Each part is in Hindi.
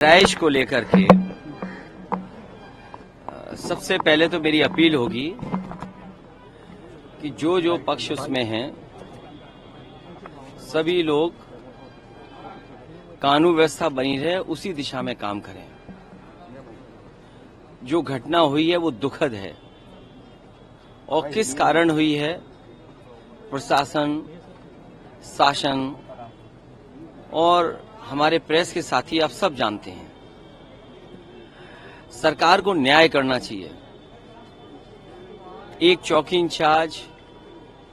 बहराइच को लेकर के सबसे पहले तो मेरी अपील होगी कि जो जो पक्ष उसमें हैं सभी लोग कानून व्यवस्था बनी रहे उसी दिशा में काम करें। जो घटना हुई है वो दुखद है और किस कारण हुई है प्रशासन, शासन और हमारे प्रेस के साथी आप सब जानते हैं। सरकार को न्याय करना चाहिए। एक चौकी इंचार्ज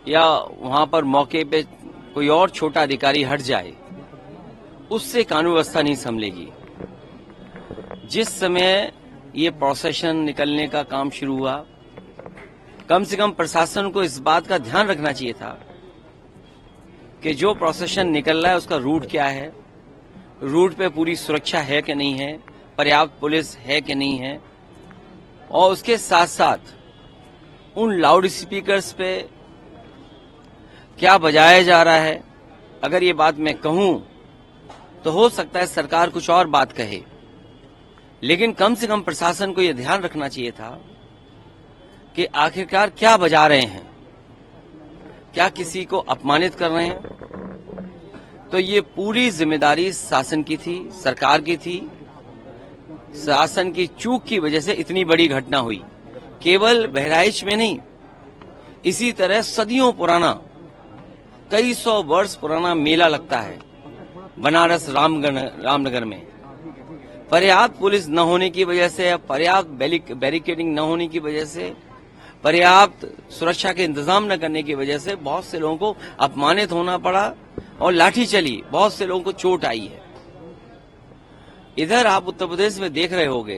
या वहां पर मौके पे कोई और छोटा अधिकारी हट जाए उससे कानून व्यवस्था नहीं संभलेगी। जिस समय ये प्रोसेशन निकलने का काम शुरू हुआ, कम से कम प्रशासन को इस बात का ध्यान रखना चाहिए था कि जो प्रोसेशन निकल रहा है उसका रूट क्या है, रूट पे पूरी सुरक्षा है कि नहीं है, पर्याप्त पुलिस है कि नहीं है, और उसके साथ साथ उन लाउड स्पीकर्स पे क्या बजाया जा रहा है। अगर ये बात मैं कहूं तो हो सकता है सरकार कुछ और बात कहे, लेकिन कम से कम प्रशासन को यह ध्यान रखना चाहिए था कि आखिरकार क्या बजा रहे हैं, क्या किसी को अपमानित कर रहे हैं। तो ये पूरी जिम्मेदारी शासन की थी, सरकार की थी। शासन की चूक की वजह से इतनी बड़ी घटना हुई। केवल बहराइच में नहीं, इसी तरह सदियों पुराना, कई सौ वर्ष पुराना मेला लगता है बनारस रामनगर में। पर्याप्त पुलिस न होने की वजह से, पर्याप्त बैरिकेडिंग न होने की वजह से, पर्याप्त सुरक्षा के इंतजाम न करने की वजह से बहुत से लोगों को अपमानित होना पड़ा और लाठी चली, बहुत से लोगों को चोट आई है। इधर आप उत्तर प्रदेश में देख रहे होंगे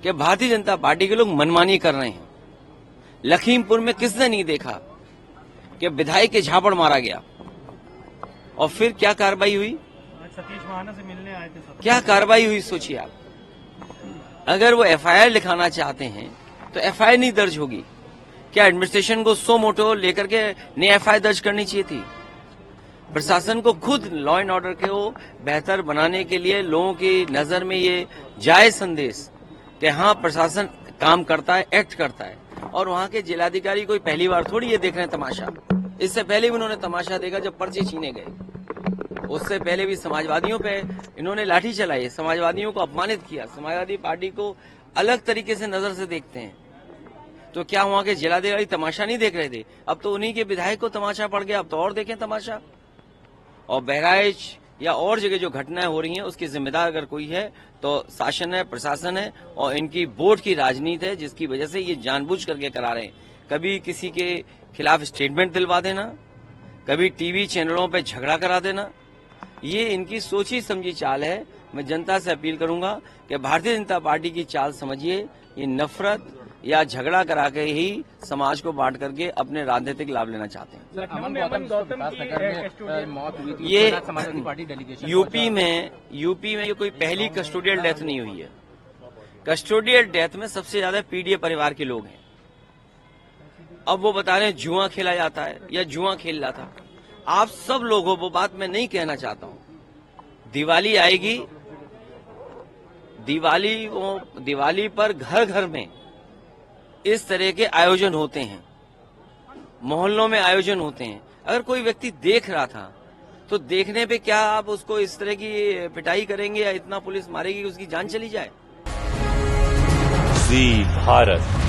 कि भारतीय जनता पार्टी के लोग मनमानी कर रहे हैं। लखीमपुर में किसने नहीं देखा कि विधायक के झापड़ मारा गया और फिर क्या कार्रवाई हुई? सतीश महाना से मिलने आए थे सब। क्या कार्रवाई हुई सोचिए आप। अगर वो एफआईआर लिखाना चाहते हैं तो एफआईआर नहीं दर्ज होगी। क्या एडमिनिस्ट्रेशन को सो मोटो लेकर के नई एफआईआर दर्ज करनी चाहिए थी? प्रशासन को खुद लॉ एंड ऑर्डर को बेहतर बनाने के लिए लोगों की नजर में ये जायज संदेश कि हाँ प्रशासन काम करता है, एक्ट करता है। और वहां के जिलाधिकारी कोई पहली बार थोड़ी ये देख रहे हैं तमाशा। इससे पहले भी उन्होंने तमाशा देखा जब पर्चे छीने गए। उससे पहले भी समाजवादियों पे इन्होंने लाठी चलाई, समाजवादियों को अपमानित किया। समाजवादी पार्टी को अलग तरीके से नजर से देखते हैं। तो क्या वहां के जिलाधिकारी तमाशा नहीं देख रहे थे? अब तो उन्हीं के विधायक को तमाशा पड़ गया, अब तो और देखें तमाशा। और बहराइच या और जगह जो घटनाएं हो रही हैं उसकी जिम्मेदार अगर कोई है तो शासन है, प्रशासन है और इनकी वोट की राजनीति है, जिसकी वजह से ये जानबूझ करके करा रहे हैं। कभी किसी के खिलाफ स्टेटमेंट दिलवा देना, कभी टीवी चैनलों पे झगड़ा करा देना, ये इनकी सोची समझी चाल है। मैं जनता से अपील करूंगा कि भारतीय जनता पार्टी की चाल समझिए। ये नफरत या झगड़ा करा के ही समाज को बांट करके अपने राजनीतिक लाभ लेना चाहते हैं। ये यूपी में ये कोई पहली कस्टोडियल डेथ नहीं हुई है। कस्टोडियल डेथ में सबसे ज्यादा पीडीए परिवार के लोग हैं। अब वो बता रहे हैं जुआ खेला जाता है या जुआ खेल रहा था। आप सब लोग हो, वो बात मैं नहीं कहना चाहता हूं। दिवाली आएगी, दिवाली पर घर घर में इस तरह के आयोजन होते हैं, मोहल्लों में आयोजन होते हैं। अगर कोई व्यक्ति देख रहा था तो देखने पे क्या आप उसको इस तरह की पिटाई करेंगे या इतना पुलिस मारेगी कि उसकी जान चली जाए? जी भारत।